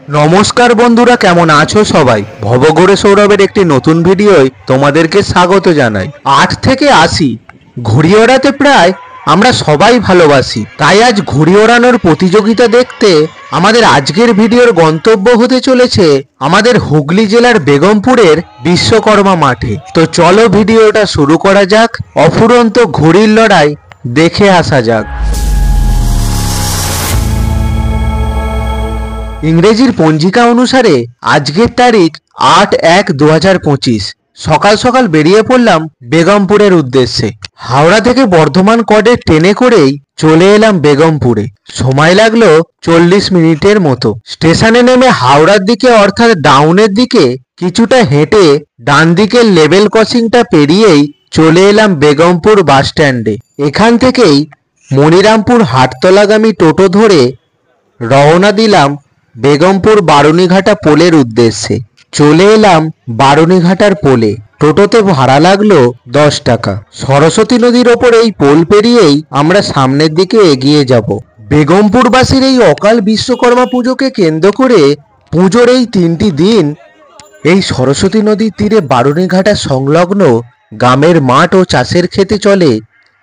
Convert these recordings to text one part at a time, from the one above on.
নমস্কার বন্ধুরা, কেমন আছো সবাই? ভবঘুরে সৌরভের একটি নতুন ভিডিওয় তোমাদেরকে স্বাগত জানাই। 8 থেকে 80 ঘুড়ি ওড়াতে প্রায় আমরা সবাই ভালোবাসি, তাই আজ ঘুড়ি ওড়ানোর প্রতিযোগিতা দেখতে আমাদের আজকের ভিডিওর গন্তব্য হতে চলেছে আমাদের হুগলি জেলার বেগমপুরের বিশ্বকর্মা মাঠে। তো চলো ভিডিওটা শুরু করা যাক। অফুরন্ত ঘুড়ির লড়াই দেখে আসা যাক। ইংরেজির পঞ্জিকা অনুসারে আজকের তারিখ 8/1/2025। সকাল সকাল বেরিয়ে পড়লাম বেগমপুরের উদ্দেশ্যে। হাওড়া থেকে বর্ধমান কডের ট্রেনে করেই চলে এলাম বেগমপুরে। সময় লাগলো 40 মিনিটের মতো। স্টেশনে নেমে হাওড়ার দিকে অর্থাৎ ডাউনের দিকে কিছুটা হেঁটে ডান দিকের লেভেল ক্রসিংটা পেরিয়েই চলে এলাম বেগমপুর বাস স্ট্যান্ডে। এখান থেকেই মনিরামপুর হাটতলাগামী টোটো ধরে রওনা দিলাম বেগমপুর বারুনিঘাটা পোলের উদ্দেশ্যে। চলে এলাম বারুনিঘাটার পোলে। টোটোতে ভাড়া লাগলো 10 টাকা। সরস্বতী নদীর ওপর এই পোল পেরিয়েই আমরা সামনের দিকে এগিয়ে যাব। বেগমপুরবাসীর এই অকাল বিশ্বকর্মা পুজোকে কেন্দ্র করে পুজোর এই 3টি দিন এই সরস্বতী নদীর তীরে বারুনিঘাটা সংলগ্ন গ্রামের মাঠ ও চাষের ক্ষেতে চলে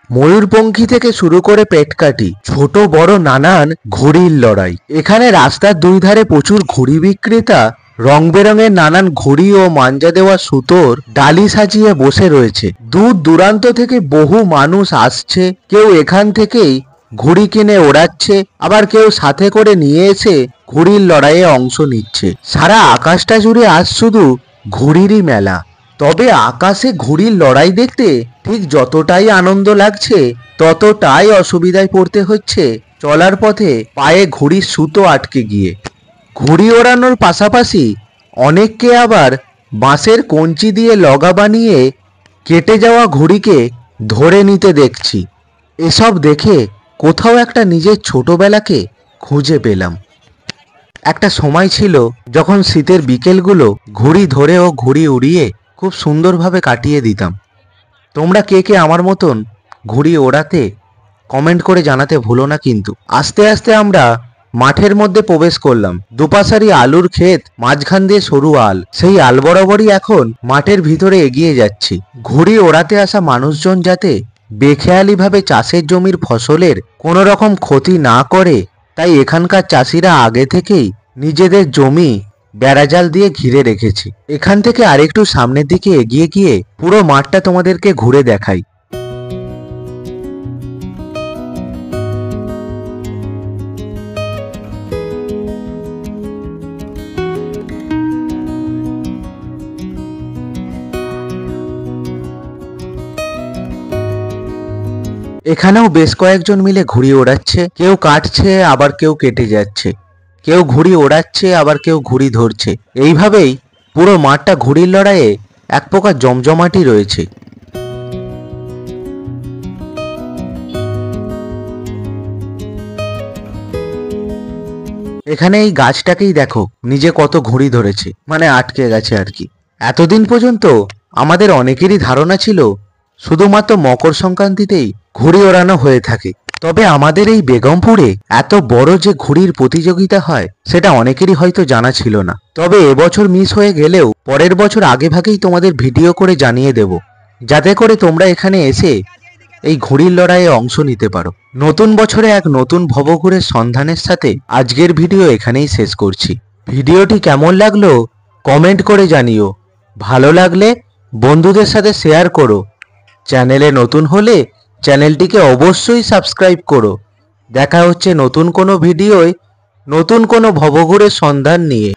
ময়ূরপঙ্খী থেকে শুরু করে পেটকাঠি, ছোট বড় নানান ঘুড়ির লড়াই। এখানে রাস্তার দুই ধারে প্রচুর ঘুড়ি বিক্রেতা রং বেরঙের নানান ঘুড়ি ও মাঞ্জা দেওয়া সুতোর ডালি সাজিয়ে বসে রয়েছে। দূর দূরান্ত থেকে বহু মানুষ আসছে। কেউ এখান থেকেই ঘুড়ি কিনে ওড়াচ্ছে, আবার কেউ সাথে করে নিয়ে এসে ঘুড়ির লড়াইয়ে অংশ নিচ্ছে। সারা আকাশটা জুড়ে আজ শুধু ঘুড়িরই মেলা। তবে আকাশে ঘুড়ির লড়াই দেখতে ঠিক যতটাই আনন্দ লাগছে, ততটাই অসুবিধায় পড়তে হচ্ছে চলার পথে পায়ে ঘুড়ির সুতো আটকে গিয়ে। ঘুড়ি ওড়ানোর পাশাপাশি অনেককে আবার বাঁশের কঞ্চি দিয়ে লগা বানিয়ে কেটে যাওয়া ঘুড়িকে ধরে নিতে দেখছি। এসব দেখে কোথাও একটা নিজের ছোটবেলাকে খুঁজে পেলাম। একটা সময় ছিল যখন শীতের বিকেলগুলো ঘুড়ি ধরে ও ঘুড়ি উড়িয়ে খুব সুন্দরভাবে কাটিয়ে দিতাম। তোমরা কে কে আমার মতন ঘুড়ি ওড়াতে কমেন্ট করে জানাতে ভুলো না কিন্তু। আস্তে আস্তে আমরা মাঠের মধ্যে প্রবেশ করলাম। দুপাশারি আলুর ক্ষেত, মাঝখান দিয়ে সরু আল। সেই আল বরাবরই এখন মাঠের ভিতরে এগিয়ে যাচ্ছি। ঘুড়ি ওড়াতে আসা মানুষজন যাতে বেখেয়ালিভাবে চাষের জমির ফসলের কোনো রকম ক্ষতি না করে, তাই এখানকার চাষিরা আগে থেকেই নিজেদের জমি বেড়াজাল দিয়ে ঘিরে রেখেছে। এখান থেকে আরেকটু সামনের দিকে এগিয়ে গিয়ে পুরো মাঠটা তোমাদেরকে ঘুরে দেখাই। এখানেও বেশ কয়েকজন মিলে ঘুড়ি ওড়াচ্ছে। কেউ কাটছে, আবার কেউ কেটে যাচ্ছে। কেউ ঘুড়ি ওড়াচ্ছে, আবার কেউ ঘুড়ি ধরছে। এইভাবেই পুরো মাঠটা ঘুড়ির লড়াইয়ে এক প্রকার জমজমাটি রয়েছে। এখানে এই গাছটাকেই দেখো, নিজে কত ঘুড়ি ধরেছে, মানে আটকে গেছে আর কি। এতদিন পর্যন্ত আমাদের অনেকেরই ধারণা ছিল শুধুমাত্র মকর সংক্রান্তিতেই ঘুড়ি ওড়ানো হয়ে থাকে। তবে আমাদের এই বেগমপুরে এত বড় যে ঘুড়ির প্রতিযোগিতা হয় সেটা অনেকেরই হয়তো জানা ছিল না। তবে এবছর মিস হয়ে গেলেও পরের বছর আগে ভাগেই তোমাদের ভিডিও করে জানিয়ে দেব, যাতে করে তোমরা এখানে এসে এই ঘুড়ির লড়াইয়ে অংশ নিতে পারো। নতুন বছরে এক নতুন ভবঘুরের সন্ধানের সাথে আজকের ভিডিও এখানেই শেষ করছি। ভিডিওটি কেমন লাগলো কমেন্ট করে জানিও। ভালো লাগলে বন্ধুদের সাথে শেয়ার করো। চ্যানেলে নতুন হলে চ্যানেলটিকে অবশ্যই সাবস্ক্রাইব করো। দেখা হচ্ছে নতুন কোনো ভিডিওয় নতুন কোনো ভবঘুরের সন্ধান নিয়ে।